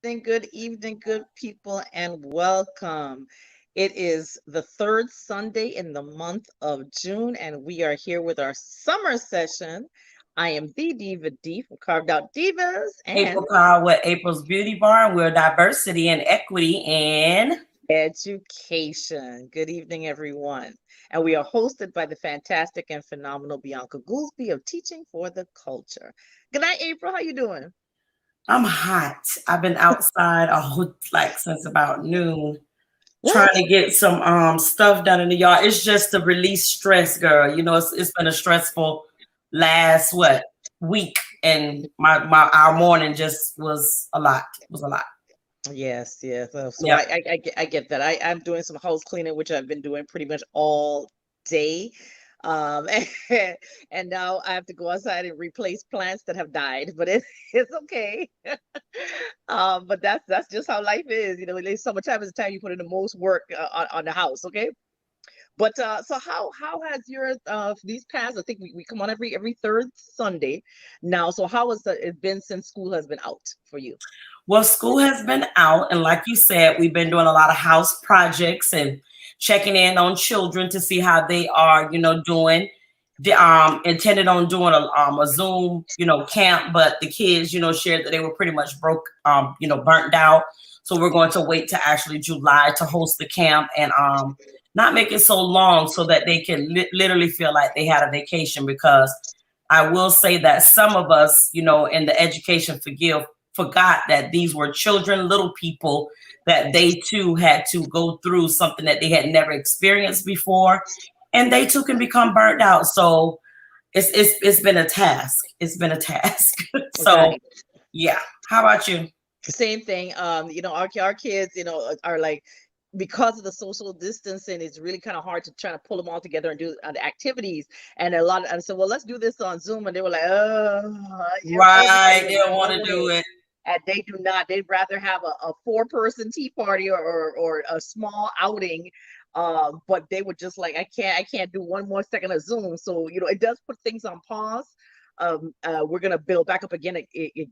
good evening, good people, and welcome. It is the third Sunday in the month of June, and we are here with our summer session. I am the Diva D from Carved Out Divas and April Carr with April's Beauty Bar. We're diversity and equity and Education. Good evening, everyone. And we are hosted by the fantastic and phenomenal Bianca Goolsby of Teaching for the Culture. Good night, April. How you doing? I'm hot. I've been outside since about noon trying What? to get some stuff done in the yard. It's just to release stress, girl. You know, it's been a stressful last week, and our morning just was a lot. It was a lot. Yes, yes. So Yeah. I get that. I'm doing some house cleaning, which I've been doing pretty much all day. And, and now I have to go outside and replace plants that have died, but it's okay. But that's just how life is. You know, at least summertime is the time you put in the most work on the house, okay? But so how has your these past, I think we come on every third Sunday now. So how has it been since school has been out for you? Well, school has been out, and like you said, we've been doing a lot of house projects and checking in on children to see how they are, doing. Intended on doing a Zoom, camp, but the kids, shared that they were pretty much broke, burnt out. So we're going to wait to actually July to host the camp and not make it so long so that they can literally feel like they had a vacation. Because I will say that some of us, in the education forgot that these were children, little people, that they too had to go through something that they had never experienced before, and they too can become burnt out. So it's been a task. It's been a task. So Right. yeah. How about you? Same thing. Our kids, are like, because of the social distancing, it's really kind of hard to try to pull them all together and do the activities. And I said, well, let's do this on Zoom. And they were like, oh, Right. They don't no want to do way. it. And they do not. They'd rather have a four-person tea party or a small outing. But they were just like, I can't do one more second of Zoom. So, it does put things on pause. We're gonna build back up again,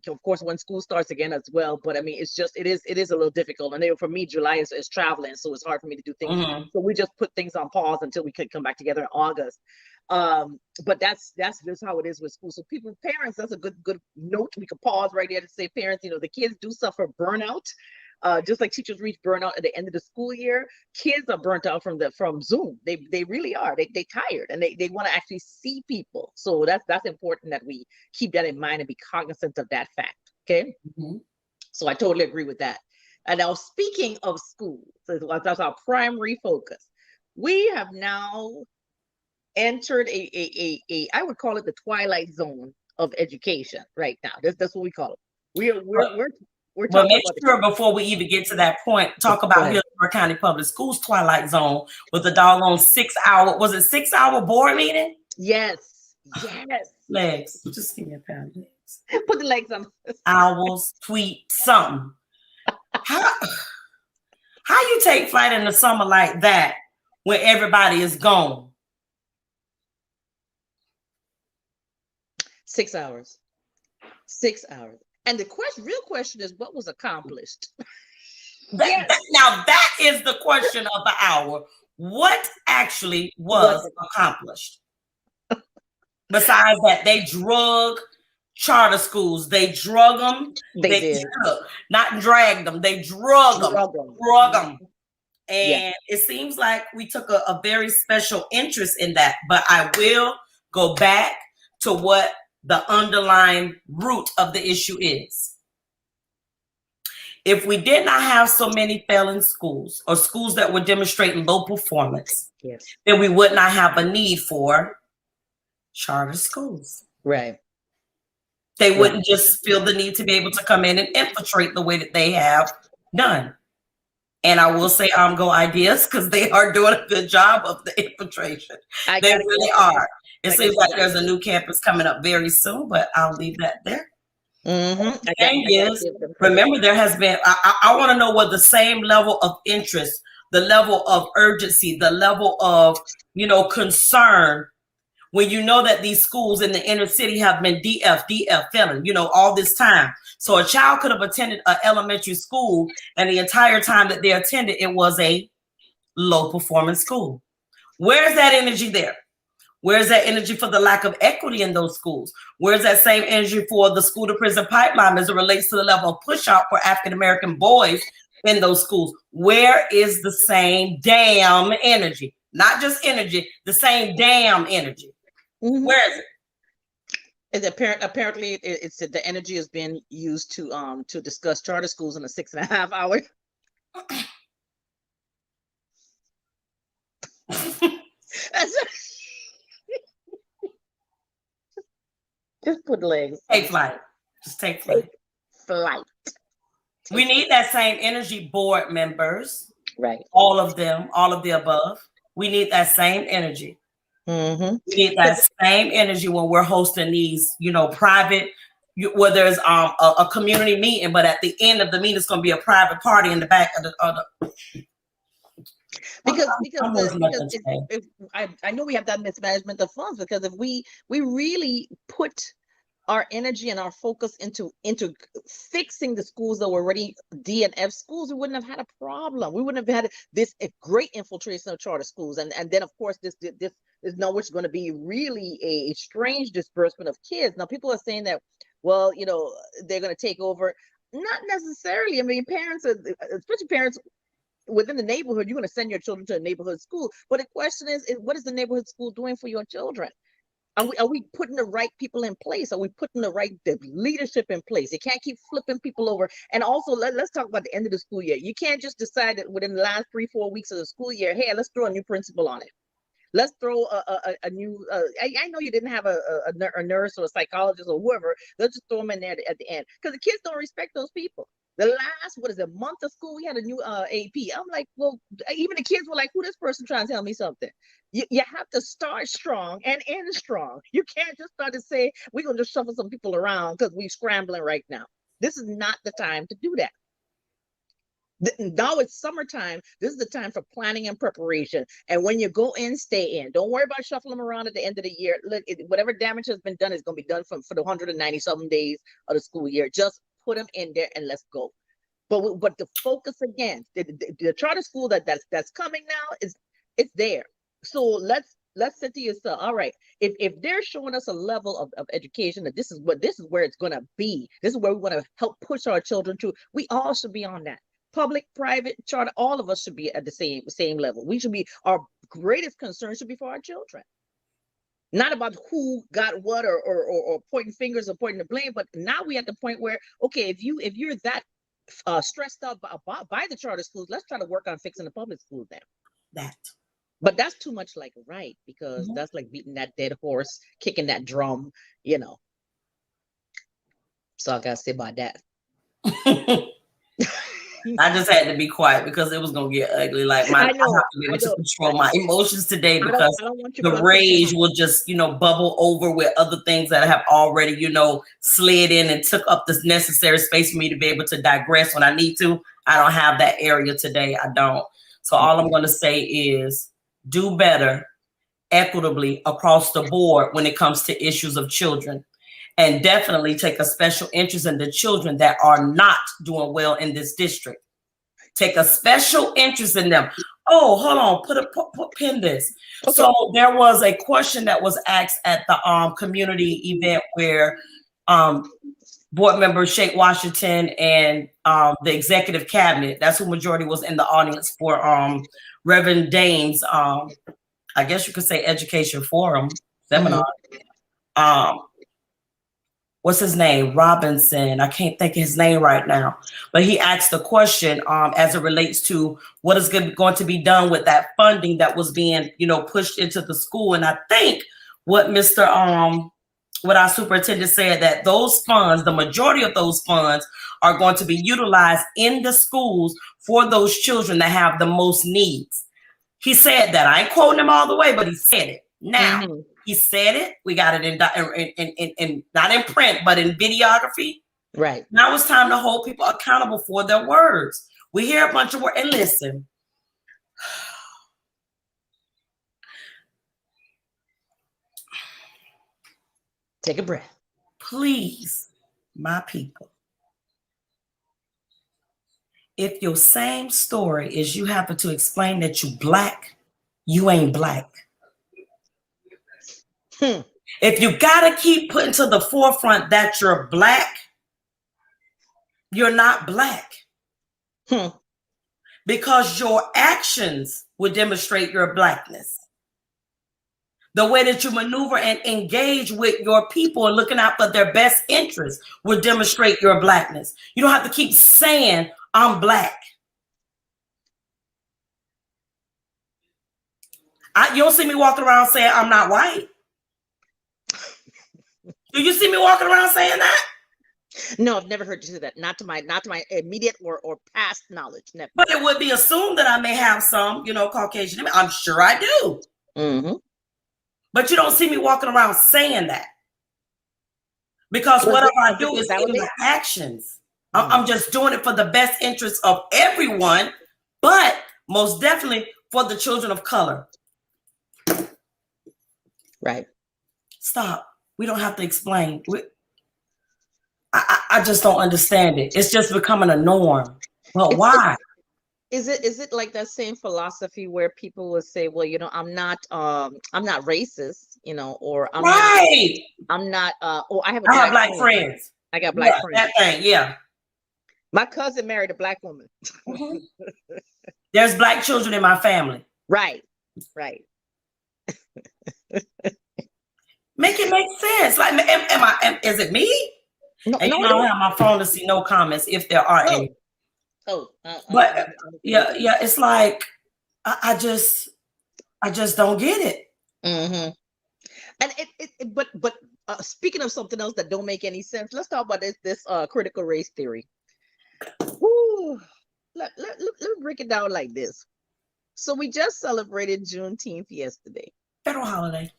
of course, when school starts again as well. But I mean, it is a little difficult. And for me, July is traveling, so it's hard for me to do things. Mm-hmm. So we just put things on pause until we could come back together in August. But that's just how it is with school. So parents, that's a good note. We could pause right there to say, parents, the kids do suffer burnout. Just like teachers reach burnout at the end of the school year, kids are burnt out from Zoom. They really are. They tired, and they want to actually see people. So that's important that we keep that in mind and be cognizant of that fact. Okay. Mm-hmm. So I totally agree with that. And now, speaking of school, so that's our primary focus. We have now entered I would call it the twilight zone of education right now. That's what we call it. We're But talking make about sure before we even get to that point, talk Go about ahead. Hillsborough County Public Schools Twilight Zone with a doggone 6 hour, was it 6 hour board meeting? Yes. Legs. Just give me a pair of legs. Put the legs on. Owls, tweet, something. How you take flight in the summer like that when everybody is gone? 6 hours. 6 hours. And the real question is, what was accomplished? Now that is the question of the hour. What actually was accomplished? Besides that, they drug charter schools. They drug them. They did. Not dragged them. They drug them. Drug them. And it seems like we took a very special interest in that. But I will go back to what the underlying root of the issue is. If we did not have so many failing schools or schools that were demonstrating low performance, then we would not have a need for charter schools. Right. They wouldn't just feel the need to be able to come in and infiltrate the way that they have done. And I will say Go Ideas, because they are doing a good job of the infiltration. They really are. It seems like there's a new campus coming up very soon, but I'll leave that there. Mm-hmm. The thing is, remember, there has been, I want to know what the same level of interest, the level of urgency, the level of, concern when you know that these schools in the inner city have been DF failing, all this time. So a child could have attended an elementary school, and the entire time that they attended, it was a low performance school. Where's that energy there? Where's that energy for the lack of equity in those schools? Where's that same energy for the school to prison pipeline as it relates to the level of push out for African-American boys in those schools? Where is the same damn energy? Not just energy, the same damn energy. Where is it? And apparently it's the energy has been used to discuss charter schools in a 6.5 hour. Just put legs. Take flight. Just take flight. We need that same energy, board members. Right. All of them, all of the above. We need that same energy. We need that same energy when we're hosting these, private, where there's a community meeting, but at the end of the meeting, it's going to be a private party in the back of the because I know we have that mismanagement of funds, because if we really put our energy and our focus into fixing the schools that were already D and F schools, we wouldn't have had a problem. We wouldn't have had this great infiltration of charter schools, and then of course this is now which is going to be really a strange disbursement of kids. Now people are saying that, well, they're going to take over. Not necessarily. I mean, parents, especially parents within the neighborhood, you're going to send your children to a neighborhood school. But the question is what is the neighborhood school doing for your children? Are we putting the right people in place? Are we putting the leadership in place? You can't keep flipping people over. And also, let's talk about the end of the school year. You can't just decide that within the last 3-4 weeks of the school year, hey, let's throw a new principal on it. Let's throw a new, I know you didn't have a nurse or a psychologist or whoever. Let's just throw them in there at the end, because the kids don't respect those people. The last, month of school, we had a new AP. I'm like, well, even the kids were like, who this person trying to tell me something? You have to start strong and end strong. You can't just start to say, we're going to just shuffle some people around because we're scrambling right now. This is not the time to do that. Now it's summertime. This is the time for planning and preparation. And when you go in, stay in. Don't worry about shuffling them around at the end of the year. Look, whatever damage has been done is going to be done for the 190-something days of the school year. Just put them in there and let's go. But the focus again, the charter school that's coming now it's there. So let's say to yourself, all right, if they're showing us a level of education that this is where it's going to be, this is where we want to help push our children to, we all should be on that. Public, private, charter, all of us should be at the same level. We should be, our greatest concern should be for our children. Not about who got what or pointing fingers or pointing the blame, but now we at the point where, okay, if you're that stressed out by the charter schools, let's try to work on fixing the public schools then. But that's too much like right, because that's like beating that dead horse, kicking that drum, So I gotta say about that. I just had to be quiet because it was gonna get ugly. Like I have to be able to control my emotions today, because the rage will just, bubble over with other things that have already, slid in and took up this necessary space for me to be able to digress when I need to. I don't have that area today. I don't. So all I'm going to say is do better equitably across the board when it comes to issues of children. And definitely take a special interest in the children that are not doing well in this district. Take a special interest in them. Oh, hold on, pin this. Okay. So there was a question that was asked at the community event where board member Shake Washington and the executive cabinet, that's who majority was in the audience for Reverend Dane's, I guess you could say education forum seminar. What's his name? Robinson. I can't think of his name right now. But he asked the question as it relates to what is going to be done with that funding that was being, pushed into the school. And I think what what our superintendent said, that those funds, the majority of those funds are going to be utilized in the schools for those children that have the most needs. He said that. I ain't quoting him all the way, but he said it. Now, he said it. We got it in not in print, but in videography. Right. Now it's time to hold people accountable for their words. We hear a bunch of words, and listen. Take a breath. Please, my people, if your same story is you happen to explain that you black, you ain't black. If you gotta keep putting to the forefront that you're black, you're not black. Because your actions would demonstrate your blackness. The way that you maneuver and engage with your people and looking out for their best interests would demonstrate your blackness. You don't have to keep saying, I'm black. You don't see me walking around saying I'm not white. Do you see me walking around saying that? No, I've never heard you say that. Not to my immediate or past knowledge. Never. But it would be assumed that I may have some, Caucasian. I'm sure I do. Mm-hmm. But you don't see me walking around saying that. Because whatever I do is in my actions. I'm just doing it for the best interest of everyone, but most definitely for the children of color. Right. Stop. We don't have to explain. I just don't understand it. It's just becoming a norm. Well, why? Is it like that same philosophy where people will say, well, I'm not racist, or I'm not, I have black friends. I got black friends. That thing, yeah. My cousin married a black woman. There's black children in my family. Right. Make it make sense. Like, is it me? No, and I don't have my phone to see no comments if there are any. But yeah, it's like I just don't get it. Mm-hmm. And but speaking of something else that don't make any sense, let's talk about this critical race theory. Woo. Let me break it down like this. So we just celebrated Juneteenth yesterday. Federal holiday.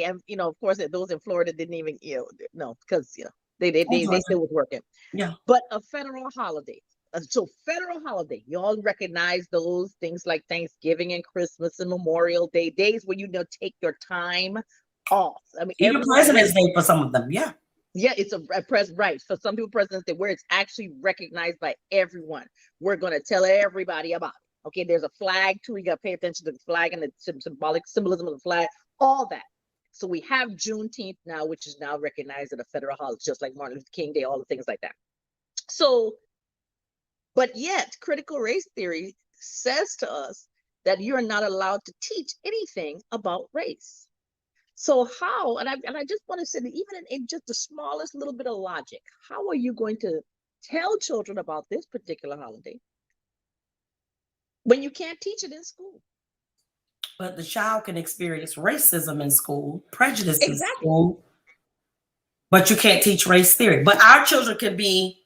And of course those in Florida didn't even because they still was working. Yeah. But a federal holiday. So federal holiday, you all recognize those things like Thanksgiving and Christmas and Memorial Day, days where take your time off. I mean, even President's Day for some of them, yeah. Yeah, it's a right. For some people, President's Day, where it's actually recognized by everyone. We're gonna tell everybody about it. Okay, there's a flag too. You gotta pay attention to the flag and the symbolic symbolism of the flag, all that. So we have Juneteenth now, which is now recognized as a federal holiday, just like Martin Luther King Day, all the things like that. So, but yet critical race theory says to us that you're not allowed to teach anything about race. So how, and I just want to say that even in just the smallest little bit of logic, how are you going to tell children about this particular holiday when you can't teach it in school? But the child can experience racism in school, prejudice in school, but you can't teach race theory. But our children can be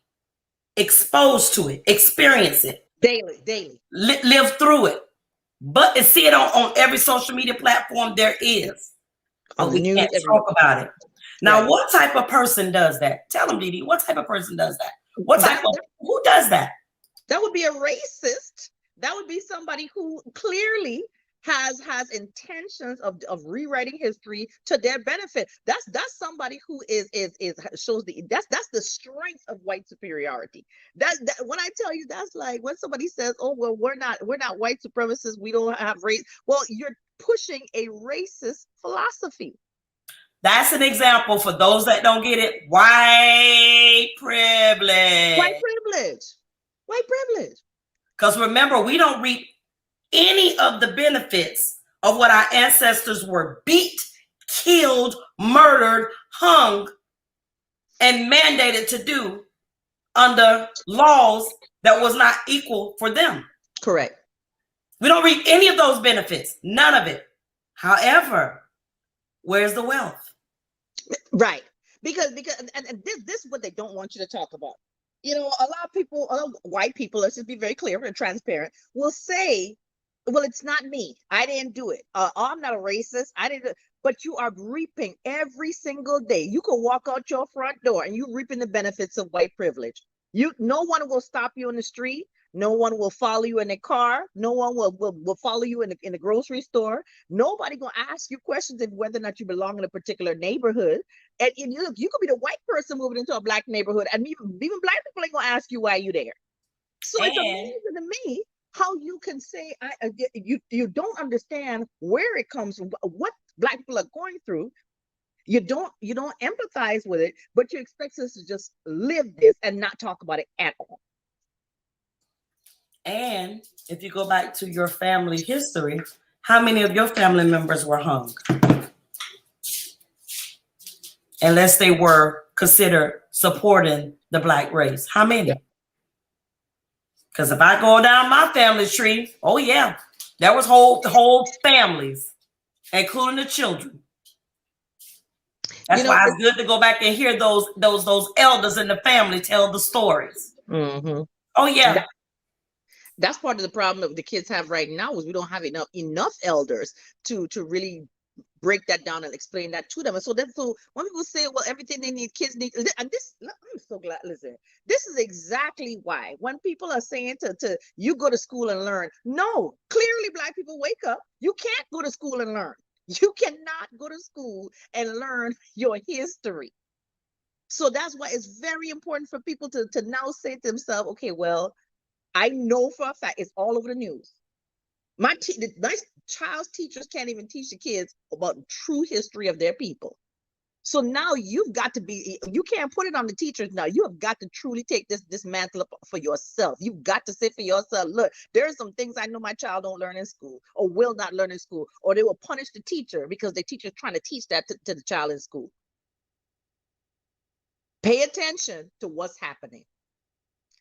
exposed to it, experience it. Daily. Live through it. But see it on every social media platform there is. But we can't talk about it. Now, what type of person does that? Tell them, Didi, what type of person does that? Who does that? That would be a racist. That would be somebody who clearly has intentions of rewriting history to their benefit. That's somebody who shows that's the strength of white superiority. That when I tell you, that's like when somebody says, oh well, we're not white supremacists, we don't have race. Well, you're pushing a racist philosophy. That's an example for those that don't get it. White privilege. White privilege. Because remember, we don't reap any of the benefits of what our ancestors were beat, killed, murdered, hung, and mandated to do under laws that was not equal for them. Correct. We don't reap any of those benefits, none of it. However, where's the wealth? Right. Because and this is what they don't want you to talk about. A lot of people, white people, let's just be very clear and transparent, will say, well, it's not me. I didn't do it. I'm not a racist. I didn't. But you are reaping every single day. You can walk out your front door and you're reaping the benefits of white privilege. No one will stop you in the street. No one will follow you in a car. No one will follow you in the grocery store. Nobody gonna ask you questions of whether or not you belong in a particular neighborhood. And look, you could be the white person moving into a black neighborhood, and even black people ain't gonna ask you why you there. So it's amazing to me how you can say you don't understand where it comes from, what black people are going through. You don't empathize with it, but you expect us to just live this and not talk about it at all. And if you go back to your family history, how many of your family members were hung? Unless they were considered supporting the black race. How many? Because if I go down my family tree, oh yeah, there was whole families, including the children. That's why it's good to go back and hear those elders in the family tell the stories. Mm-hmm. Oh yeah. That's part of the problem that the kids have right now, is we don't have enough elders to really break that down and explain that to them. And so when people say, well, everything they need, kids need, and this, I'm so glad, listen, this is exactly why when people are saying to you go to school and learn, no, clearly black people, wake up. You can't go to school and learn. You cannot go to school and learn your history. So that's why it's very important for people to now say to themselves, okay, well, I know for a fact it's all over the news. My child's teachers can't even teach the kids about the true history of their people. So now you've got to you can't put it on the teachers now. You have got to truly take this mantle up for yourself. You've got to say for yourself, look, there are some things I know my child don't learn in school or will not learn in school, or they will punish the teacher because the teacher's trying to teach that to the child in school. Pay attention to what's happening.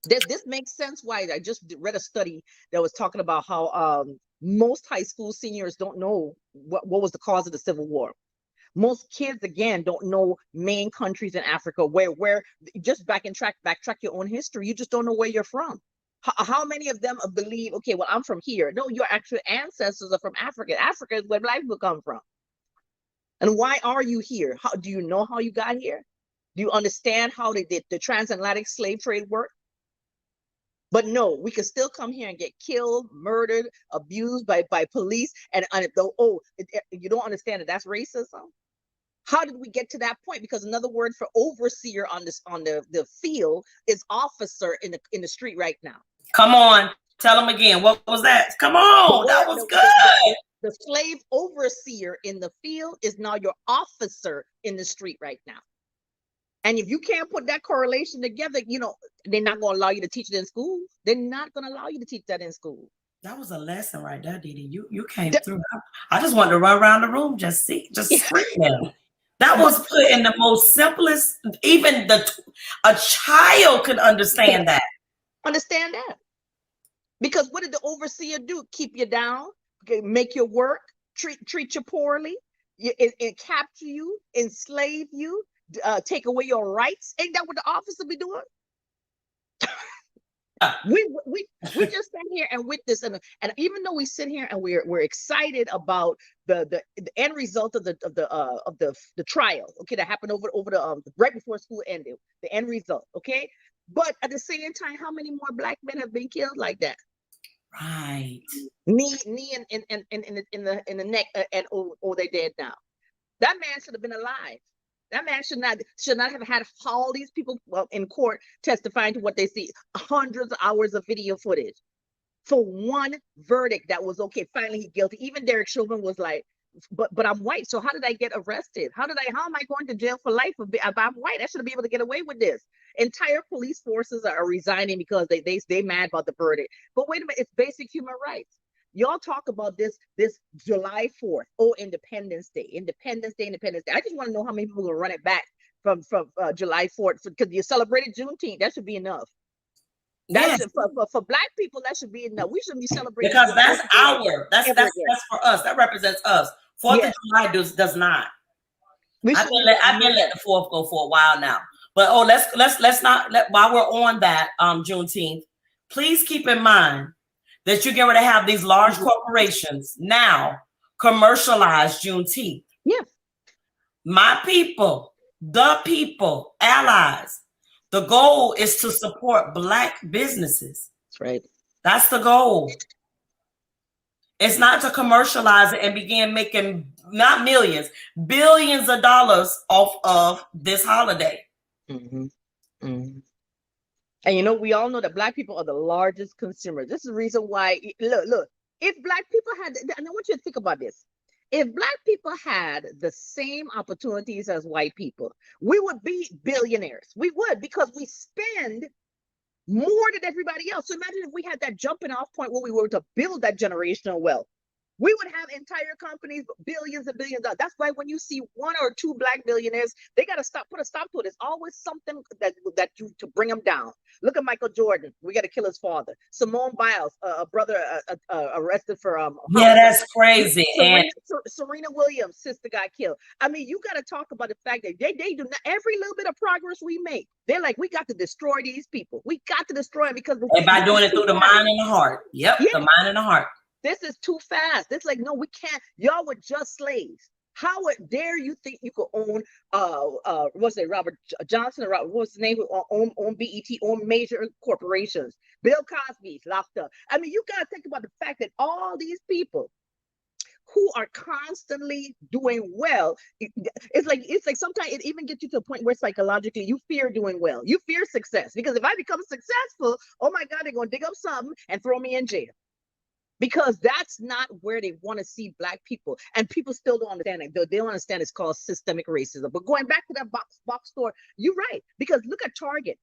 This makes sense why I just read a study that was talking about how most high school seniors don't know what was the cause of the Civil War. Most kids, again, don't know main countries in Africa where just backtrack your own history. You just don't know where you're from. How many of them believe, okay, well, I'm from here. No, your actual ancestors are from Africa. Africa is where black people come from. And why are you here? Do you know how you got here? Do you understand how the transatlantic slave trade worked? But no, we can still come here and get killed, murdered, abused by police. And you don't understand that that's racism? How did we get to that point? Because another word for overseer on the field is officer in the street right now. Come on, tell them again. What was that? Come on, that was good. The slave overseer in the field is now your officer in the street right now. And if you can't put that correlation together, they're not going to allow you to teach it in school. They're not going to allow you to teach that in school. That was a lesson right there, Didi. You came through. I just wanted to run around the room, just scream. That was put in the most simplest, even a child could understand that. Understand that. Because what did the overseer do? Keep you down, make you work, treat you poorly, and capture you, enslave you, take away your rights. Ain't that what the officer be doing? We just sat here and witnessed, and even though we sit here and we're excited about the end result of the trial, okay, that happened over the right before school ended, the end result, okay, but at the same time, how many more black men have been killed like that? Right. Knee in the neck, and they're dead now. That man should have been alive. That man should not have had all these people in court testifying to what they see. Hundreds of hours of video footage for one verdict that was okay. Finally, he's guilty. Even Derek Chauvin was like, but I'm white, so how did I get arrested? How am I going to jail for life if I'm white? I should be able to get away with this. Entire police forces are resigning because they mad about the verdict. But wait a minute, it's basic human rights. Y'all talk about this July 4th. Oh, Independence Day. I just want to know how many people will run it back from July 4th, because you celebrated Juneteenth. That should be enough. That's for black people. That should be enough. We shouldn't be celebrating because that's for us. That represents us. 4th of July does not. I've been letting the 4th go for a while now. But let's not while we're on that Juneteenth, please keep in mind that you're going to have these large corporations now commercialize Juneteenth. Yeah. My people, the people, allies. The goal is to support black businesses. That's right. That's the goal. It's not to commercialize it and begin making not millions, billions of dollars off of this holiday. Mm-hmm. Mm-hmm. And you know, we all know that Black people are the largest consumers. This is the reason why, look, if Black people had, and I want you to think about this. If Black people had the same opportunities as white people, we would be billionaires. We would, because we spend more than everybody else. So imagine if we had that jumping off point where we were to build that generational wealth. We would have entire companies, billions and billions of dollars. That's why when you see one or two Black billionaires, they got to put a stop to it. There's always something that you to bring them down. Look at Michael Jordan. We got to kill his father. Simone Biles, a brother arrested for yeah, that's crazy. Serena Williams, sister got killed. I mean, you got to talk about the fact that they do not, every little bit of progress we make, they're like, we got to destroy these people. We got to destroy them because and by doing it through the mind and the heart. Yep, yeah. The mind and the heart. This is too fast. It's like, no, we can't. Y'all were just slaves. How dare you think you could own what's it, Robert Johnson, or Robert, what's the name, own BET, own major corporations. Bill Cosby's locked up. I mean, you gotta think about the fact that all these people who are constantly doing well, it's like sometimes it even gets you to a point where psychologically you fear doing well. You fear success, because if I become successful, oh my God, they're gonna dig up something and throw me in jail. Because that's not where they want to see Black people. And people still don't understand it. They don't understand it's called systemic racism. But going back to that box store, you're right. Because look at Target.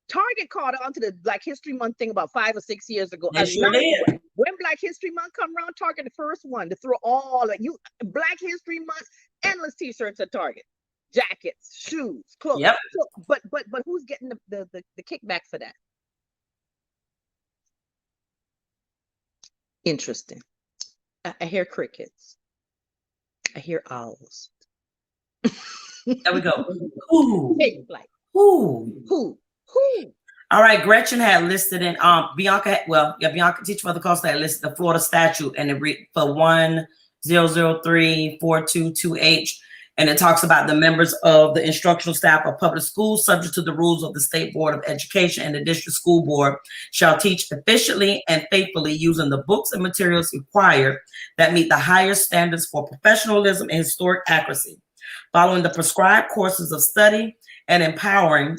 Target caught on to the Black History Month thing about 5 or 6 years ago. They sure did. When Black History Month come around, Target the first one to throw all of you Black History Month, endless t-shirts at Target. Jackets, shoes, clothes. Yep. So, but who's getting the kickback for that? Interesting. I hear crickets. I hear owls. There we go. Who? Who? All right, Gretchen had listed in Bianca. Well, yeah, Bianca Teach for the Coast had listed the Florida statute and it for 10034228H, and it talks about the members of the instructional staff of public schools, subject to the rules of the State Board of Education and the District School Board, shall teach efficiently and faithfully using the books and materials required that meet the highest standards for professionalism and historic accuracy, following the prescribed courses of study and employing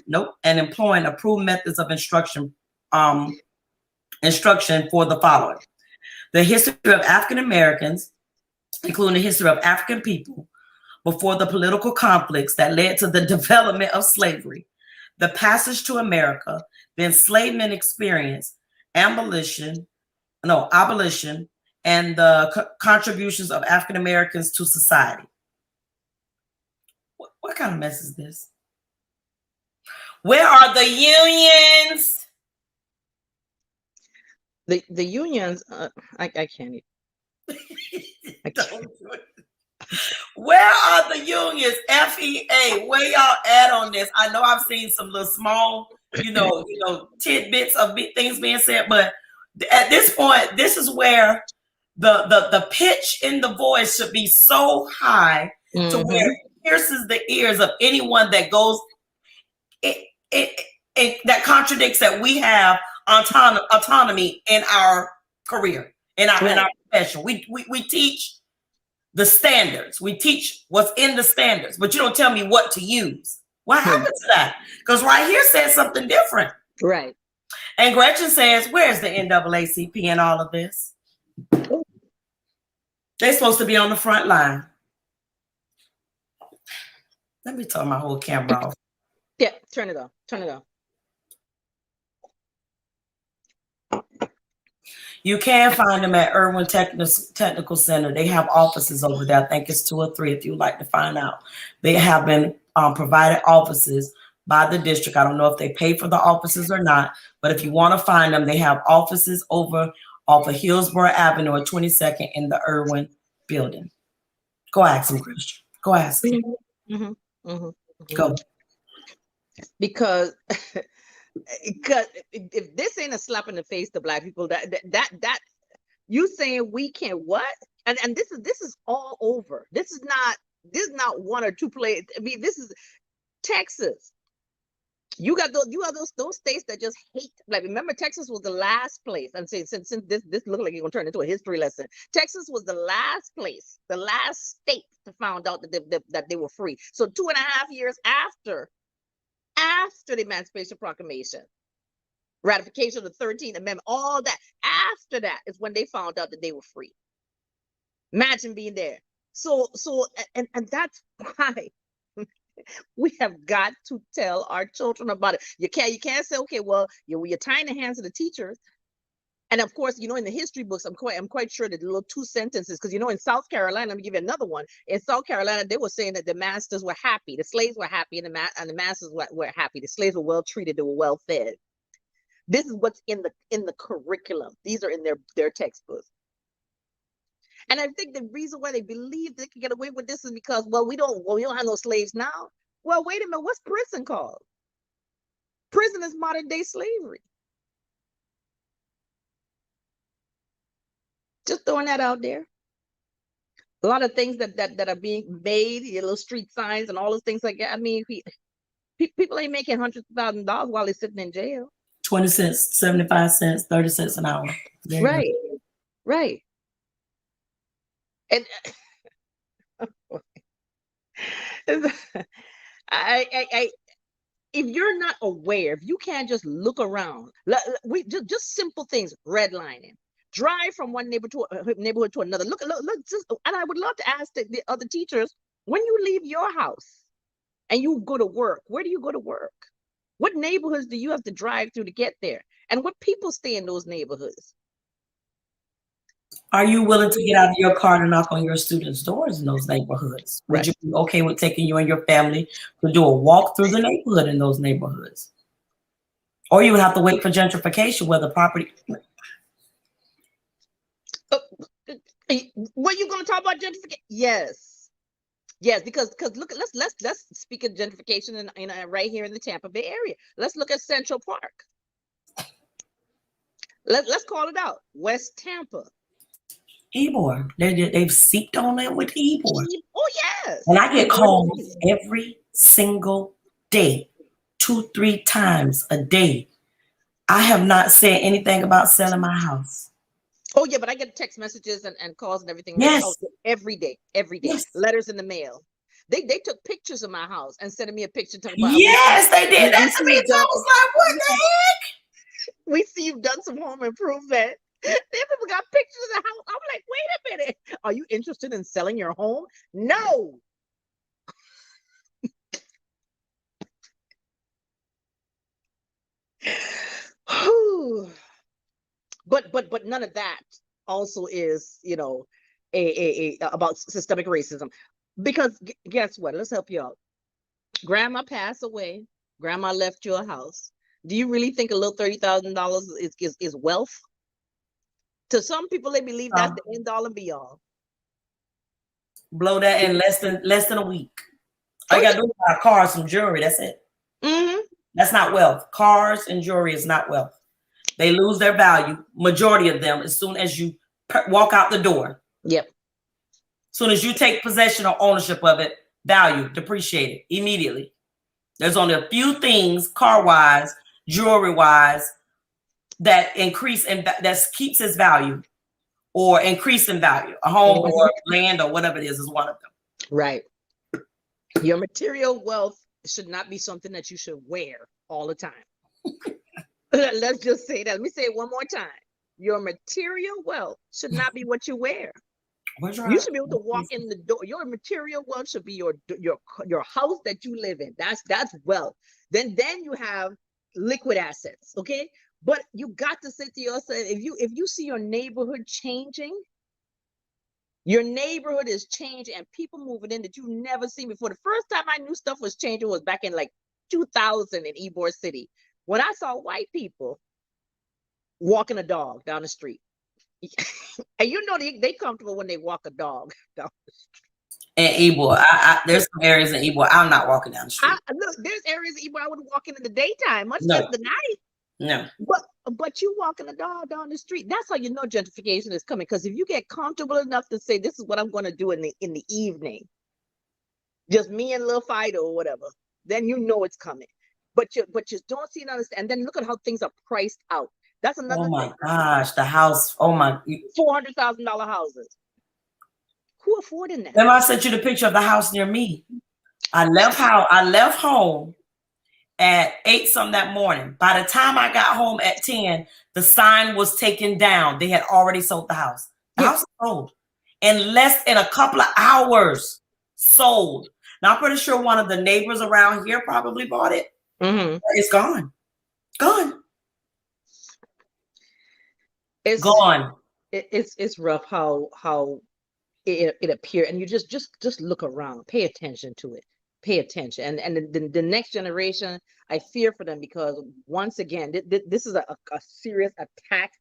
approved methods of instruction for the following: the history of African Americans, including the history of African people before the political conflicts that led to the development of slavery, the passage to America, the enslavement experience, abolition, and the contributions of African Americans to society. What kind of mess is this? Where are the unions? The unions, I can't even. Where are the unions? FEA, where y'all at on this? I know I've seen some little small, tidbits of things being said, but at this point, this is where the pitch in the voice should be so high to where it pierces the ears of anyone that goes that contradicts that we have autonomy in our career, in our profession. We teach the standards. We teach what's in the standards, but you don't tell me what to use. What happened to that? Because right here says something different. Right. And Gretchen says, where's the NAACP in all of this? They're supposed to be on the front line. Let me turn my whole camera off. Yeah, turn it off. Turn it off. You can find them at Irwin Technical Center. They have offices over there. I think it's 2 or 3 if you'd like to find out. They have been provided offices by the district. I don't know if they pay for the offices or not, but if you want to find them, they have offices over off of Hillsborough Avenue at 22nd in the Irwin building. Go ask them, Christian. Go ask them. Go. Because if this ain't a slap in the face to Black people, that you saying we can't what? And this is all over. This is not 1 or 2 places. I mean, this is Texas. You got those states that just hate. Like, remember, Texas was the last place. I'm saying, since this looked like it's gonna turn into a history lesson. Texas was the last place, the last state to found out that they were free. So 2.5 years after the Emancipation Proclamation, ratification of the 13th Amendment, all that, after that is when they found out that they were free. Imagine being there. So and that's why we have got to tell our children about it. You can't say, okay, well, you're tying the hands of the teachers. And of course, in the history books, I'm quite sure that the little 2 sentences, because in South Carolina, let me give you another one. In South Carolina, they were saying that the masters were happy, the slaves were happy, and the masters were happy. The slaves were well treated, they were well fed. This is what's in the curriculum. These are in their textbooks. And I think the reason why they believe they can get away with this is because, well, we don't have no slaves now. Well, wait a minute, what's prison called? Prison is modern day slavery. Just throwing that out there. A lot of things that are being made, little street signs and all those things like that. I mean, people ain't making hundreds of thousands of dollars while they're sitting in jail. 20 cents, 75 cents, 30 cents an hour. Right. Right. And if you're not aware, if you can't just look around, we just simple things, redlining, drive from one neighborhood to another. Look, and I would love to ask the other teachers, when you leave your house and you go to work, where do you go to work? What neighborhoods do you have to drive through to get there? And what people stay in those neighborhoods? Are you willing to get out of your car to knock on your students' doors in those neighborhoods? Would you be okay with taking you and your family to do a walk through the neighborhood in those neighborhoods? Or you would have to wait for gentrification where the property... Were you going to talk about gentrification? Yes, because look, let's speak of gentrification in right here in the Tampa Bay area. Let's look at Central Park. Let's call it out. West Tampa. Ybor. They've seeped on it with Ybor. Oh, yes. And I get calls every single day, 2-3 times a day. I have not said anything about selling my house. Oh, yeah, but I get text messages and calls and everything. Yes. Every day. Yes. Letters in the mail. They took pictures of my house and sending me a picture. Yes, they did that to me. So I was like, what the heck? We see you've done some home improvement. Then people got pictures of the house. I'm like, wait a minute. Are you interested in selling your home? No. But none of that also is, about systemic racism. Because guess what? Let's help you out. Grandma passed away. Grandma left you a house. Do you really think a little $30,000 is wealth? To some people, they believe that's the end all and be all. Blow that in less than a week. All you gotta do is buy cars, some jewelry. That's it. Mm-hmm. That's not wealth. Cars and jewelry is not wealth. They lose their value. Majority of them, as soon as you walk out the door. Yep. As soon as you take possession or ownership of it, value depreciated immediately. There's only a few things, car-wise, jewelry-wise, that increase and that keeps its value or increase in value. A home or land or whatever it is one of them. Right. Your material wealth should not be something that you should wear all the time. Let's just say that. Let me say it one more time. Your material wealth should not be what you wear. You should be able to walk in the door. Your material wealth should be your house that you live in. That's wealth. Then you have liquid assets. Okay. But you got to say to yourself, if you see your neighborhood changing, your neighborhood is changing and people moving in that you've never seen before. The first time I knew stuff was changing was back in like 2000 in Ybor City, when I saw white people walking a dog down the street. And they comfortable when they walk a dog down the street. And Ybor, there's some areas in Ybor I'm not walking down the street. Look, there's areas in Ybor I would walk in the daytime, much less the night. No. But you walking a dog down the street, that's how you know gentrification is coming. Because if you get comfortable enough to say, this is what I'm going to do in the evening, just me and little Fido or whatever, then you know it's coming. but you don't see and understand. And then look at how things are priced out. That's Oh another my thing. gosh, the house. Oh my. $400,000 houses. Who affording that? Remember, I sent you the picture of the house near me. I left home at 8 something that morning. By the time I got home at 10, the sign was taken down. They had already sold the house. The house sold in less than a couple of hours. Sold. Now I'm pretty sure one of the neighbors around here probably bought it. It's gone. Gone. It's gone. It's rough how it appears, and you just look around, pay attention to it, pay attention, and the next generation, I fear for them, because once again, this is a serious attack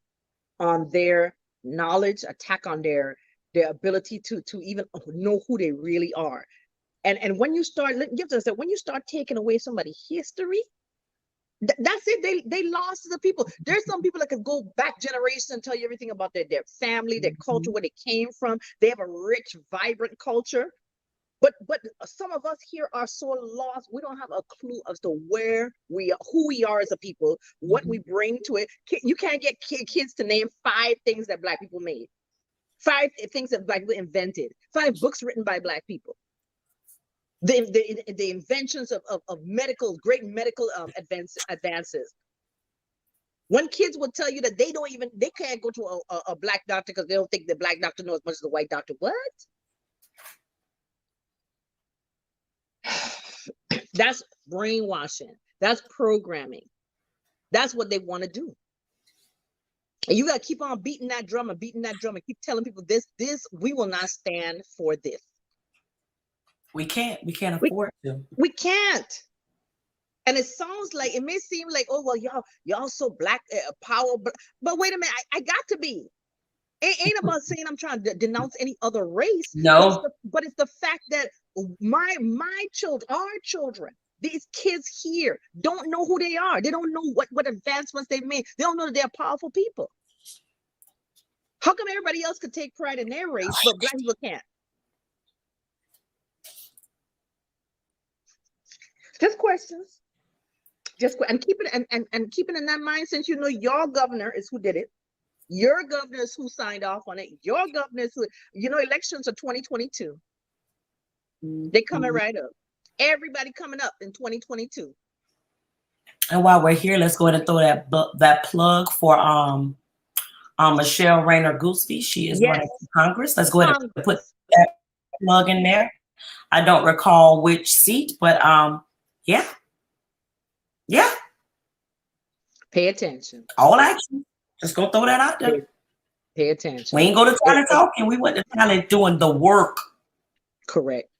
on their knowledge, attack on their ability to even know who they really are. And when you start, when you start taking away somebody's history, that's it. They lost the people. There's some people that can go back generations and tell you everything about their family, their culture, where they came from. They have a rich, vibrant culture. But some of us here are so lost. We don't have a clue as to where we are, who we are as a people, what we bring to it. You can't get kids to name 5 things that Black people made, 5 things that Black people invented, 5 books written by Black people. The inventions of great medical advances. When kids would tell you that they can't go to a Black doctor because they don't think the Black doctor knows as much as the white doctor. What? That's brainwashing. That's programming. That's what they want to do. And you got to keep on beating that drum and keep telling people this, we will not stand for this. We can't afford to. We can't. And it sounds like, it may seem like, oh, well, y'all so Black power, but wait a minute, I got to be. It ain't about saying I'm trying to denounce any other race. No. But it's the fact that my children, our children, these kids here don't know who they are. They don't know what advancements they've made. They don't know that they're powerful people. How come everybody else could take pride in their race, but Black people can't? Just questions. And keep it and keep it in that mind, since you know your governor is who did it. Your governor is who signed off on it. Your governor is who, elections are 2022. They coming right up. Everybody coming up in 2022. And while we're here, let's go ahead and throw that plug for Michelle Rayner Gooseby. She is running for Congress. Let's go ahead and put that plug in there. I don't recall which seat, but yeah. Pay attention. All action. Just gonna throw that out there. Pay attention. We ain't go to town talking. We went to town doing the work. Correct.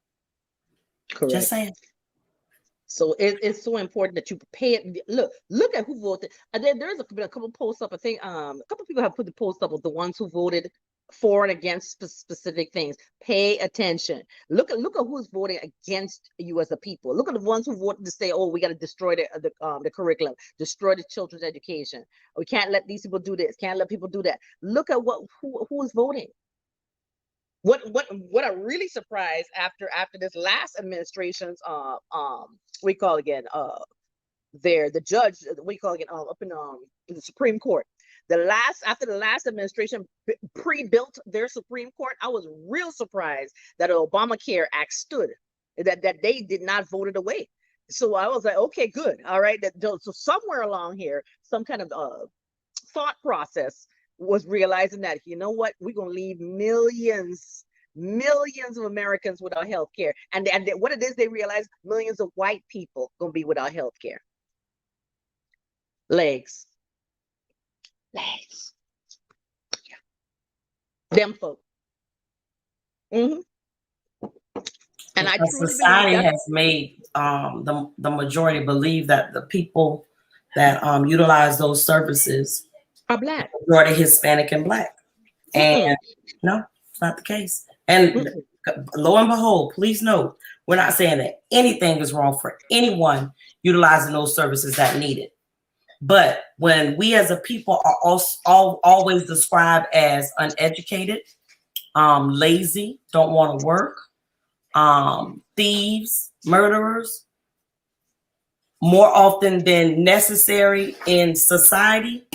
Just saying. So it's so important that you pay it. Look at who voted. There's been a couple posts up. I think a couple people have put the post up of the ones who voted for and against specific things. Pay attention. Look at who's voting against you as a people. Look at the ones who voted to say, "Oh, we got to destroy the curriculum, destroy the children's education. We can't let these people do this. Can't let people do that." Look at who is voting. What I'm really surprised after this last administration's we call again the judge we call again up in the Supreme Court. After the last administration pre-built their Supreme Court, I was real surprised that the Obamacare Act stood, that they did not vote it away. So I was like, okay, good, all right. So somewhere along here, some kind of thought process was realizing that, you know what, we're gonna leave millions of Americans without health care, and what it is, they realize millions of white people gonna be without health care. Legs. Yeah. Them folk. And I truly society has made the majority believe that the people that utilize those services are Black, majority Hispanic and Black, and no, it's not the case. And lo and behold, please note, we're not saying that anything is wrong for anyone utilizing those services that need it. But when we as a people are always described as uneducated, lazy, don't want to work, thieves, murderers, more often than necessary in society,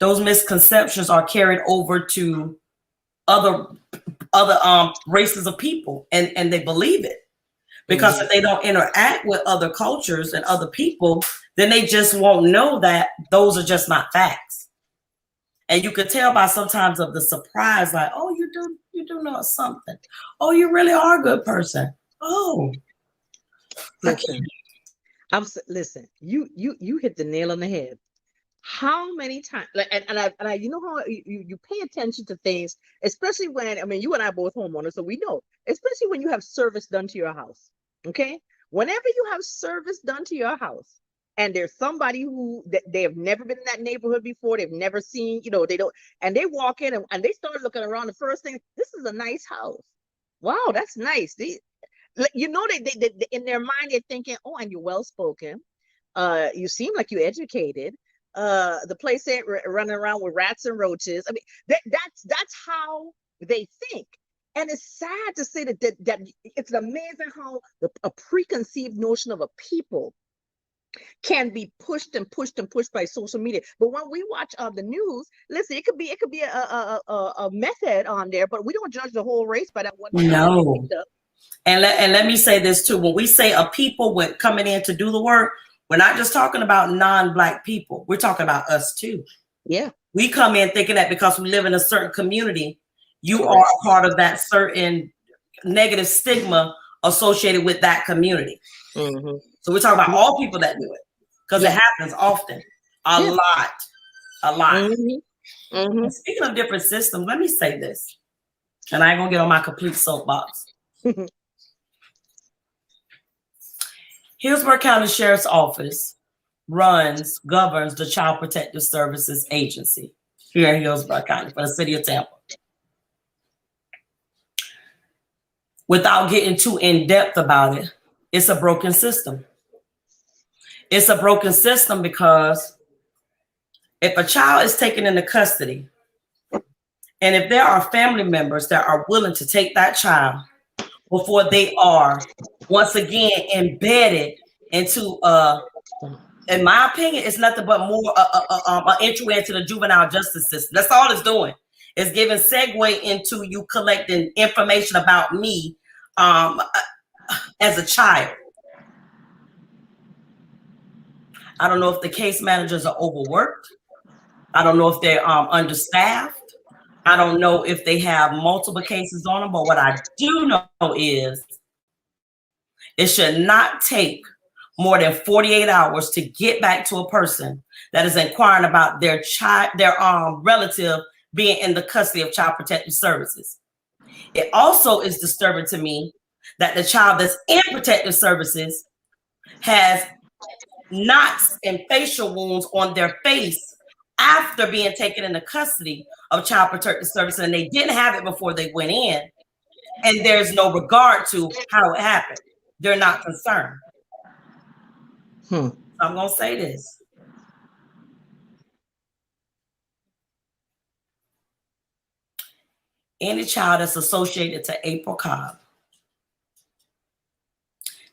those misconceptions are carried over to other races of people, and they believe it. Because if they don't interact with other cultures and other people, then they just won't know that those are just not facts. And you could tell by sometimes of the surprise, like, oh, you do know something. Oh, you really are a good person. Oh, listen, you hit the nail on the head. How many times, like, and I, you know how you pay attention to things, especially when, I mean, you and I are both homeowners, so we know, especially when you have service done to your house. Okay, whenever you have service done to your house, and there's somebody who they have never been in that neighborhood before, they've never seen, they don't, and they walk in and they start looking around. The first thing, this is a nice house. Wow, that's nice. They in their mind they're thinking, oh, and you're well spoken. You seem like you're educated. The place ain't running around with rats and roaches. I mean, that's how they think. And it's sad to say that it's amazing how a preconceived notion of a people can be pushed and pushed and pushed by social media. But when we watch the news, listen, it could be a method on there, but we don't judge the whole race by that one. no. And let me say this too. When we say a people with coming in to do the work, we're not just talking about non-Black people. We're talking about us too. Yeah. We come in thinking that because we live in a certain community, you are a part of that certain negative stigma associated with that community. So we're talking about all people that do it, because it happens often, a lot. Speaking of different systems, let me say this, and I ain't gonna get on my complete soapbox. Hillsborough County Sheriff's Office governs the Child Protective Services Agency here in Hillsborough County for the city of Tampa. Without getting too in-depth about it, it's a broken system. It's a broken system because if a child is taken into custody, and if there are family members that are willing to take that child before they are once again embedded into, in my opinion, it's nothing but more an entry into the juvenile justice system. That's all it's doing. It's giving segue into you collecting information about me as a child. I don't know if the case managers are overworked. I don't know if they're understaffed. I don't know if they have multiple cases on them, but what I do know is it should not take more than 48 hours to get back to a person that is inquiring about their relative being in the custody of Child Protective Services. It also is disturbing to me that the child that's in protective services has knots and facial wounds on their face after being taken into custody of Child Protective Services, and they didn't have it before they went in, and there's no regard to how it happened. They're not concerned. So I'm going to say this. Any child that's associated to April Cobb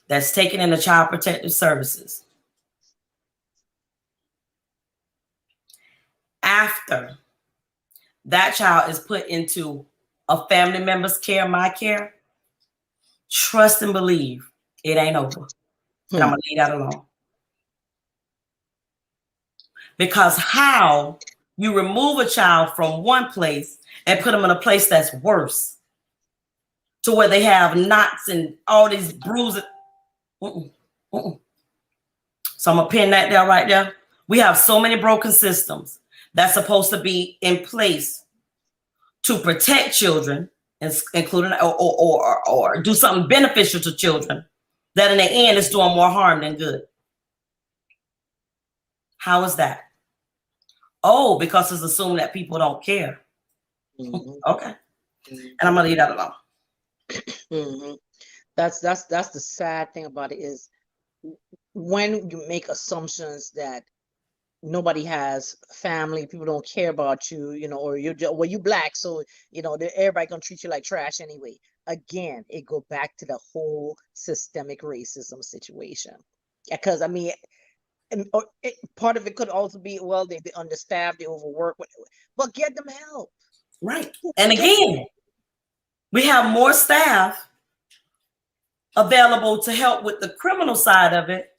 that's taken into Child Protective Services after that child is put into a family member's care, my care, trust and believe it ain't over. And I'm going to leave that alone. Because how you remove a child from one place and put them in a place that's worse, to where they have knots and all these bruises. So I'm going to pin that there right there. We have so many broken systems that's supposed to be in place to protect children, including or do something beneficial to children, that in the end is doing more harm than good. How is that? Oh, because it's assumed that people don't care. Okay. And I'm gonna leave that alone. That's the sad thing about it, is when you make assumptions that nobody has family, people don't care about you, or you Black, so everybody gonna treat you like trash anyway. Again, it go back to the whole systemic racism situation. Because I mean, part of it could also be, well, they understaffed, they overwork, but get them help. Right. And Just again, we have more staff available to help with the criminal side of it,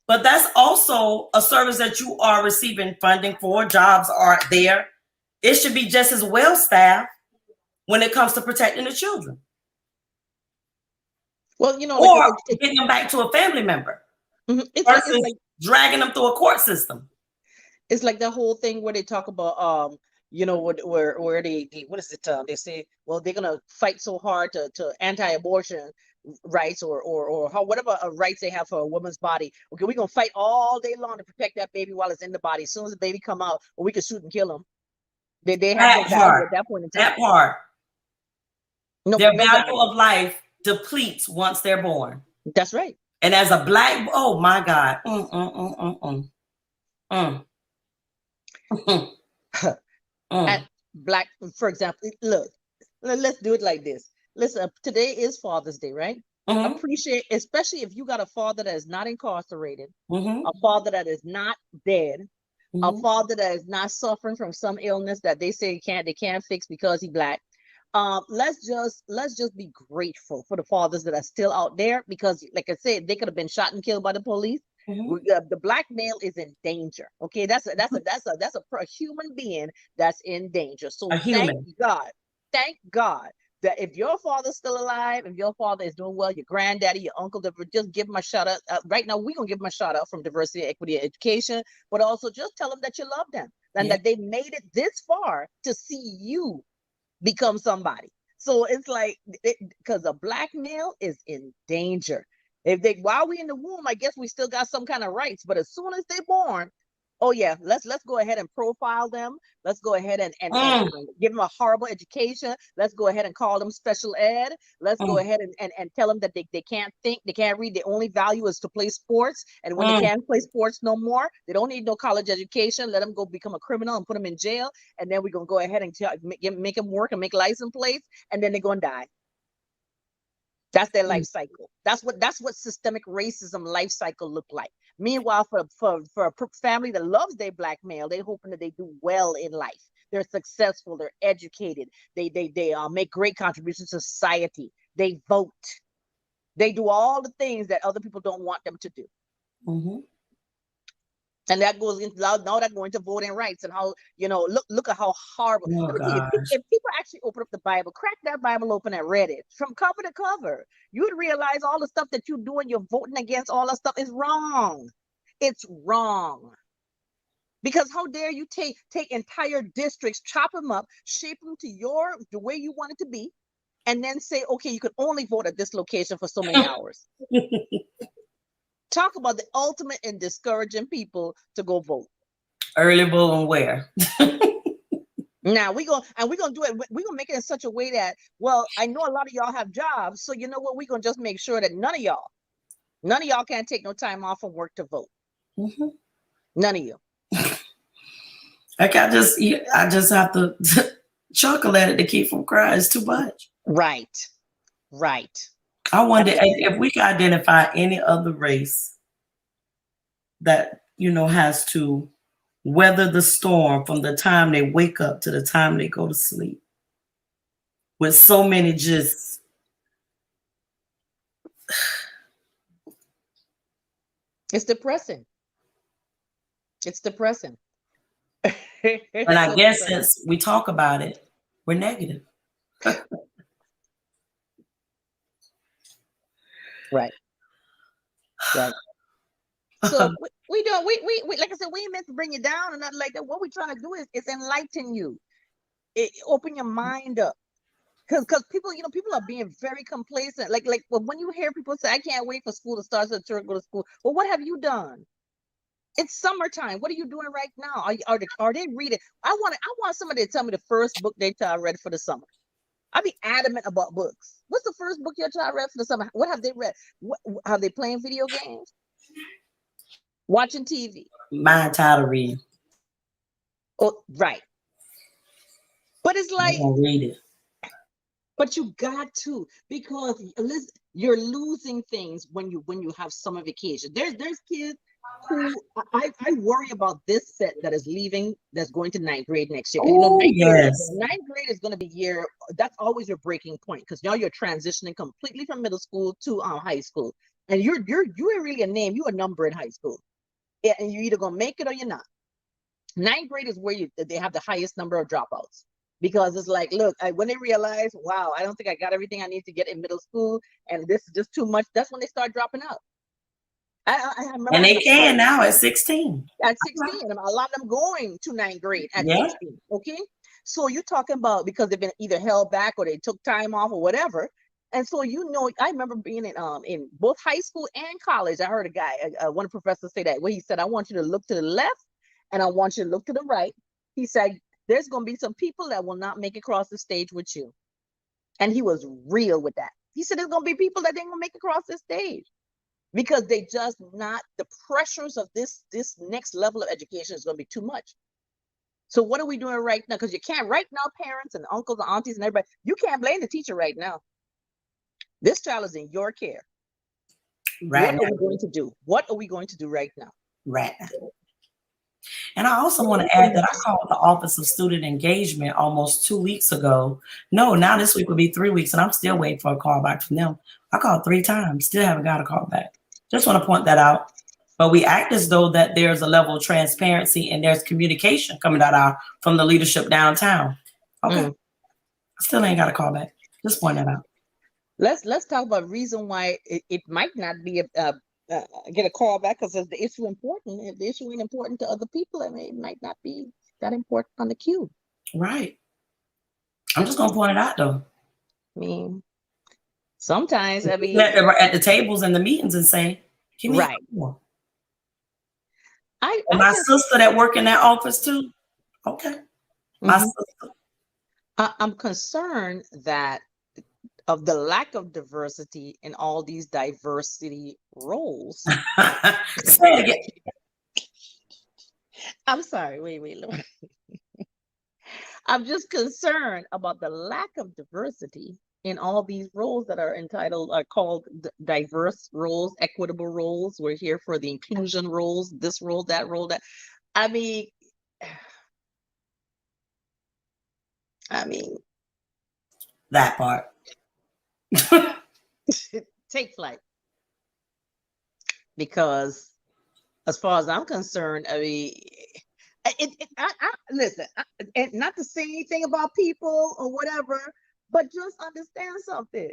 but that's also a service that you are receiving funding for. Jobs are there. It should be just as well staffed when it comes to protecting the children. well, you know, like Or getting them back to a family member versus dragging them through a court system. It's like the whole thing where they talk about you know, where they what is it, they say, well, they're gonna fight so hard to anti-abortion rights, or how, whatever rights they have for a woman's body. Okay, we're gonna fight all day long to protect that baby while it's in the body. As soon as the baby come out, well, we can shoot and kill them. They have no value at that point in time. That part. No, their no value of life depletes once they're born. That's right. And as a Black, oh my God. At Black, for example, look, let's do it like this. Listen, today is Father's Day, right? Appreciate, especially if you got a father that is not incarcerated, a father that is not dead, a father that is not suffering from some illness that they say they can't fix because he's Black. Let's just be grateful for the fathers that are still out there, because, like I said, they could have been shot and killed by the police. The Black male is in danger. Okay, that's a human being that's in danger. So thank God that if your father's still alive, if your father is doing well, your granddaddy, your uncle, just give him a shout out. Right now, we're gonna give him a shout out from Diversity, Equity, Education, but also just tell them that you love them and that they made it this far to see you become somebody. So it's like, because a Black male is in danger. If they, while we in the womb, I guess we still got some kind of rights, but as soon as they're born, oh yeah, let's go ahead and profile them. Let's go ahead and give them a horrible education. Let's go ahead and call them special ed. Let's go ahead and tell them that they can't think, they can't read. Their only value is to play sports. And when they can't play sports no more, they don't need no college education. Let them go become a criminal and put them in jail. And then we're going to go ahead and make them work and make license plates. And then they're going to die. That's their life cycle. That's what systemic racism life cycle look like. Meanwhile, for a family that loves their Black male, they're hoping that they do well in life. They're successful. They're educated. They make great contributions to society. They vote. They do all the things that other people don't want them to do. And that goes into now that going to voting rights and how, you know, look at how horrible. Let me tell you, if people actually open up the Bible, crack that Bible open and read it from cover to cover, you would realize all the stuff that you're doing, you're voting against, all that stuff is wrong. It's wrong. Because how dare you take entire districts, chop them up, shape them to the way you want it to be, and then say, okay, you could only vote at this location for so many hours. Talk about the ultimate in discouraging people to go vote. Early voting where? Now we're gonna do it. We're gonna make it in such a way that, well, I know a lot of y'all have jobs, so you know what? We're gonna just make sure that none of y'all can't take no time off from work to vote. None of you. Like I just have to chuckle at it to keep from crying. It's too much. Right. I wonder if we can identify any other race that, you know, has to weather the storm from the time they wake up to the time they go to sleep, with so many just it's depressing. And I guess since we talk about it, we're negative. Right. So we don't, we like I said, we ain't meant to bring you down and nothing like that. What we're trying to do is enlighten you, open your mind up, because people, you know, people are being very complacent. Like when you hear people say, I can't wait for school to start, so children go to school. Well, what have you done? It's summertime. What are you doing right now? Are they reading? I want somebody to tell me the first book they child read for the summer. I'd be adamant about books. What's the first book your child read for the summer? What have they read? Have they playing video games? Watching TV? Mine tired of reading. Oh, right. But it's like, read it. but you got to, because listen, You're losing things when you have summer vacation. There's kids who I worry about this set that is leaving, that's going to ninth grade next year. Because Oh, yes. ninth grade is going to be year, that's always your breaking point, because now you're transitioning completely from middle school to high school. And you're really a name, you're a number in high school. Yeah, and you're either gonna make it or you're not. Ninth grade is where they have the highest number of dropouts, because it's like, look, when they realize, wow, I don't think I got everything I need to get in middle school, and this is just too much. That's when they start dropping out. I remember, And they can now at 16. At 16, a lot of them going to ninth grade at Yeah. 16. Okay, so you're talking about, because they've been either held back or they took time off or whatever. And so, I remember being in both high school and college. I heard a guy, one professor, say that, where he said, I want you to look to the left and I want you to look to the right. He said, there's going to be some people that will not make it across the stage with you. And he was real with that. He said, there's going to be people that ain't going to make it across the stage, because they just not, the pressures of this next level of education is going to be too much. So what are we doing right now? Because you can't right now, parents and uncles and aunties and everybody, you can't blame the teacher right now. This child is in your care. Right. What are we going to do? What are we going to do right now? Right. And I also want to add that I called the Office of Student Engagement almost 2 weeks ago. No, now this week will be 3 weeks, and I'm still waiting for a call back from them. I called 3 times, still haven't got a call back. Just want to point that out. But we act as though that there's a level of transparency and there's communication coming out from the leadership downtown. Okay, still ain't got a call back. Just point that out. Let's talk about reason why it might not be get a call back, because if the issue important, if the issue ain't important to other people, it might not be that important on the queue. Right. I'm just gonna point it out though. I mean, sometimes at the tables and the meetings and say, give me right. My sister that work in that office too. Okay. My sister. I'm concerned that of the lack of diversity in all these diversity roles. Say it again. I'm sorry. Wait. I'm just concerned about the lack of diversity in all these roles that are called diverse roles, equitable roles. We're here for the inclusion roles, this role, that role, that. I mean, that part. Take flight. Because as far as I'm concerned, I mean, listen, and not to say anything about people or whatever, but just understand something.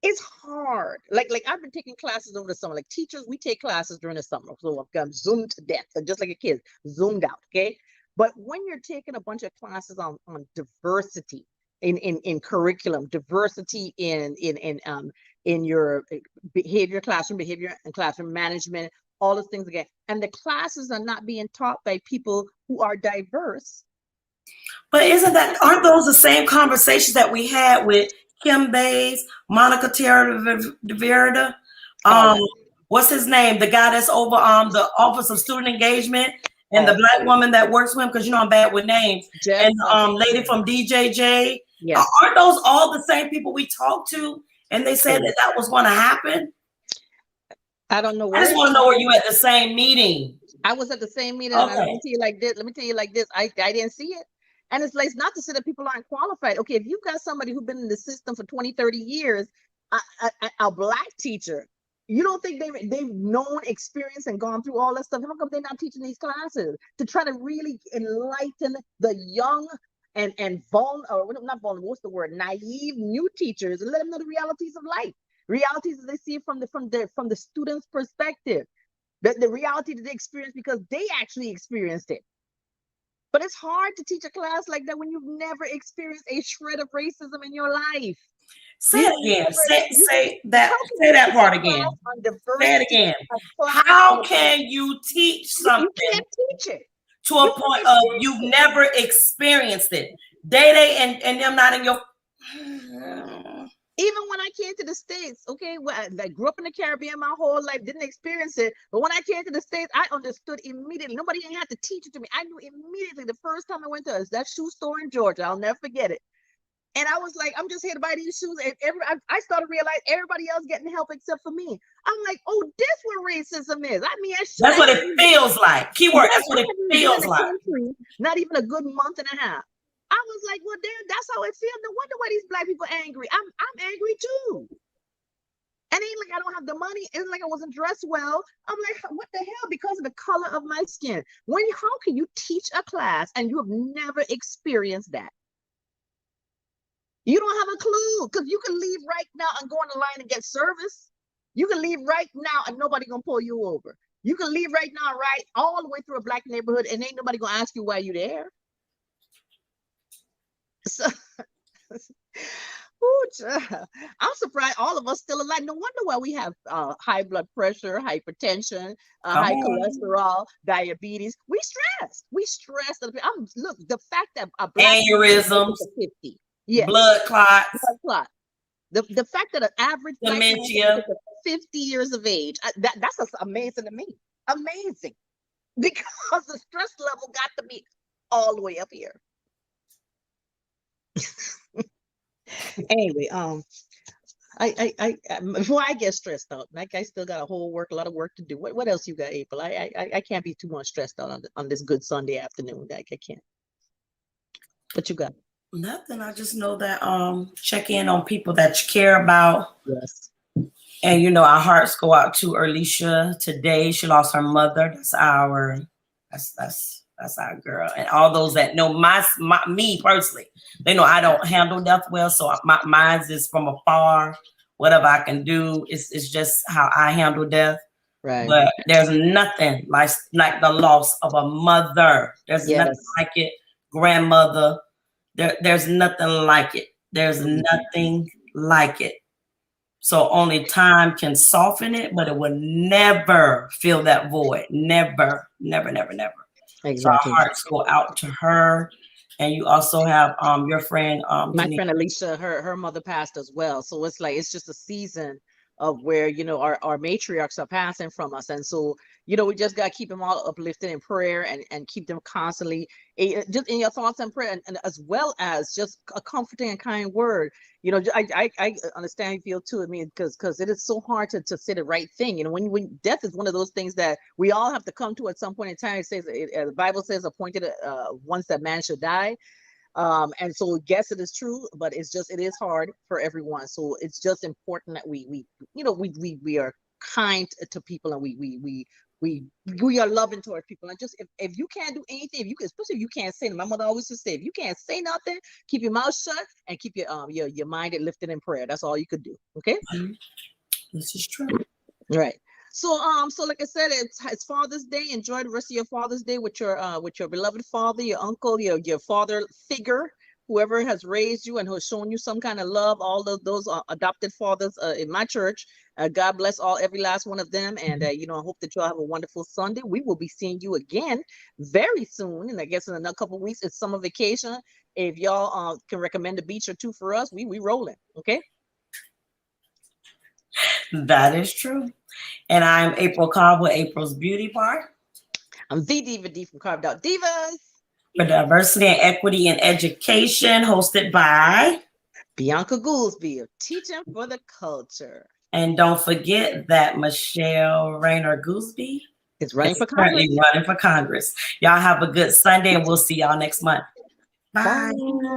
It's hard. Like I've been taking classes over the summer. Like teachers, we take classes during the summer. So I'm zoomed to death, just like a kid, zoomed out. Okay. But when you're taking a bunch of classes on diversity in curriculum, diversity in your behavior, classroom behavior, and classroom management, all those things again, and the classes are not being taught by people who are diverse. But aren't those the same conversations that we had with Kim Bays, Monica Tierra, what's his name? The guy that's over the Office of Student Engagement, and the Black woman that works with him, because I'm bad with names, and lady from DJJ. Yes. Aren't those all the same people we talked to? And they said that was going to happen. I don't know. I just want to know, were you at the same meeting? I was at the same meeting. Okay. Let me tell you like this. I didn't see it. And it's not to say that people aren't qualified. Okay, if you've got somebody who's been in the system for 20, 30 years, a Black teacher, you don't think they've known, experienced, and gone through all that stuff? How come they're not teaching these classes to try to really enlighten the young and not vulnerable, what's the word? Naive new teachers, and let them know the realities of life, realities that they see from the student's perspective, the reality that they experience because they actually experienced it. But it's hard to teach a class like that when you've never experienced a shred of racism in your life. Say it again. Say that part again. Say it again. How can you teach something? You can't teach it to a point of you've never experienced it. Day and them not in your. Even when I came to the States, okay, I grew up in the Caribbean my whole life, didn't experience it. But when I came to the States, I understood immediately. Nobody even had to teach it to me. I knew immediately the first time I went to that shoe store in Georgia. I'll never forget it. And I was like, I'm just here to buy these shoes. And I started to realize everybody else getting help except for me. I'm like, oh, this what racism is. I mean, That's what it feels like. Keyword, yes, that's I what it haven't even been in feels the like. country, not even a good month and a half. I was like, well, damn, that's how it feels. No wonder why these black people are angry. I'm angry too. And ain't like I don't have the money. It's like I wasn't dressed well. I'm like, what the hell? Because of the color of my skin. How can you teach a class and you have never experienced that? You don't have a clue, because you can leave right now and go on the line and get service. You can leave right now and nobody gonna pull you over. You can leave right now, right, all the way through a black neighborhood, and ain't nobody gonna ask you why you there. So, I'm surprised all of us still alive. No wonder why we have high blood pressure, hypertension, high cholesterol, diabetes. We stressed. We stressed. Look, the fact that a black aneurysms, 50, yes, blood clots, blood clot. The fact that an average dementia, black man 50 years of age, that's amazing to me. Amazing. Because the stress level got to be all the way up here. Anyway, before I get stressed out, like I still got a lot of work to do. What else you got, April? I can't be too much stressed out on this good Sunday afternoon. Like I can't. What you got? Nothing. I just know that check in on people that you care about. Yes. And you know, our hearts go out to Erlisha today. She lost her mother. That's our girl. And all those that know me personally, they know I don't handle death well. So mine is from afar. Whatever I can do is just how I handle death. Right. But there's nothing like the loss of a mother. There's nothing like it. Grandmother. There's nothing like it. There's nothing like it. So only time can soften it, but it will never fill that void. Never, never, never, never. Exactly. So our hearts go out to her. And you also have your friend my Denise. Friend Alicia, her mother passed as well. So it's like it's just a season of where, you know, our matriarchs are passing from us. And so, you know, we just got to keep them all uplifted in prayer and keep them constantly just in your thoughts and prayer, and as well as just a comforting and kind word. You know, I understand you feel too. I mean, because it is so hard to say the right thing. You know, when death is one of those things that we all have to come to at some point in time. It says the Bible says appointed once that man should die. And so yes, it is true, but it is hard for everyone. So it's just important that we are kind to people, and we are loving towards people. And just if you can't do anything, especially if you can't say, my mother always used to say, if you can't say nothing, keep your mouth shut and keep your mind lifted in prayer. That's all you could do. Okay. This is true. Right. So like I said, it's Father's Day. Enjoy the rest of your Father's Day with your beloved father, your uncle, your father figure, whoever has raised you and who has shown you some kind of love. All of those adopted fathers in my church. God bless every last one of them. And I hope that y'all have a wonderful Sunday. We will be seeing you again very soon, and I guess in another couple of weeks. It's summer vacation. If y'all can recommend a beach or two for us, we rolling. Okay. That is true. And I'm April Cobb with April's Beauty Bar. I'm the Diva D from Carved Out Divas. For Diversity and Equity in Education, hosted by Bianca Goolsby of Teaching for the Culture. And don't forget that Michelle Rayner Goolsby is running for Congress. Y'all have a good Sunday, and we'll see y'all next month. Bye. Bye.